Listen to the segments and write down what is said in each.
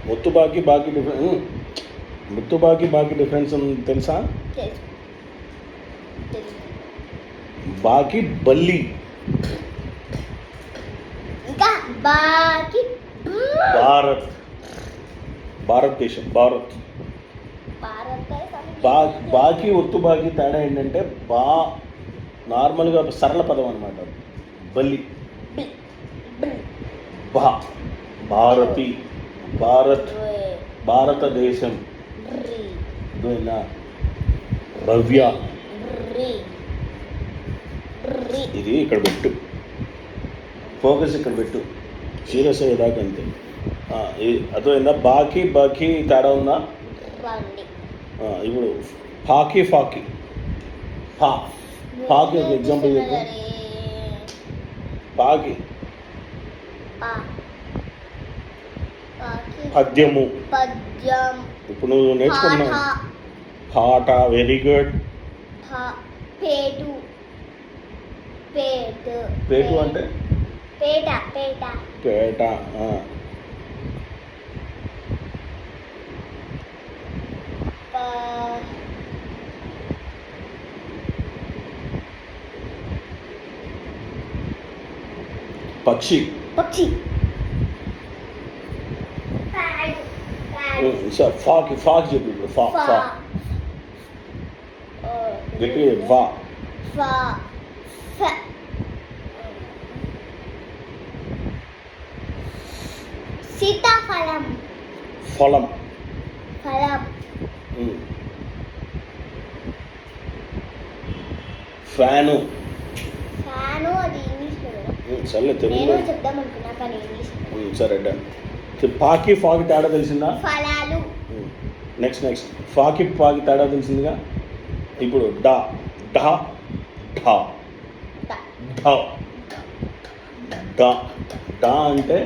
ముత్తుబాకి బాకి డిఫరెన్స్ ముత్తుబాకి బాకి డిఫరెన్స్ తెలుసా? తెలుసు. తెలుసు. బాకి బల్లి, ఇంకా బాకి భారత్, భారతదేశం, భారత్. బాకి ఒత్తు బాకి తేడా ఏంటంటే నార్మల్గా సరళ పదం అనమాట. బల్లి, భారతి, భారత్, భారతదేశం. భవ్య, ఇది ఇక్కడ పెట్టు, ఫోకస్ ఇక్కడ పెట్టు, సీరియస్ అయ్యేదాకా అంతే. అర్థమైందా? బాకి బాకి తేడా ఉందా? ఇప్పుడు ఫాకి ఫాకి ఫాకి ఒక ఎగ్జాంపుల్ చెప్పు. ఫాకి పద్యము. ఇప్పుడు నువ్వు నేర్చుకున్నావు పాట. Very good. పేటు అంటే పేట. పేట. పక్షి. ఫాకి ఫాకి చెప్పు ఇప్పుడు. ఫా గట్టి ఫా. సీతాఫలం. ఫలం. ఫ్యాను. అది ఇంగ్లీష్. సరే తెలుగు చెప్దాం అనుకున్నా కానీ ఇంగ్లీష్. సరే డన్. పాకి ఫాకి తేడా తెలిసిందా? ఫలాలు. నెక్స్ట్ ఫాకి ఫాకి తేడా తెలిసిందిగా. ఇప్పుడు డా ఢా ఢా ఢా డా డా అంటే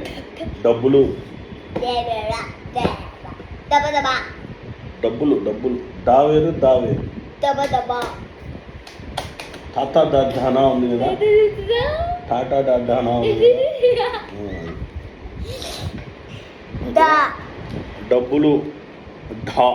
డబ్బులు. డబ్బులు డబ్బులు. డా వేరు దా వేరు. టాటా డానా ఉంది కదా, టాటా డానా ఉంది. డబ్బులు ఢా.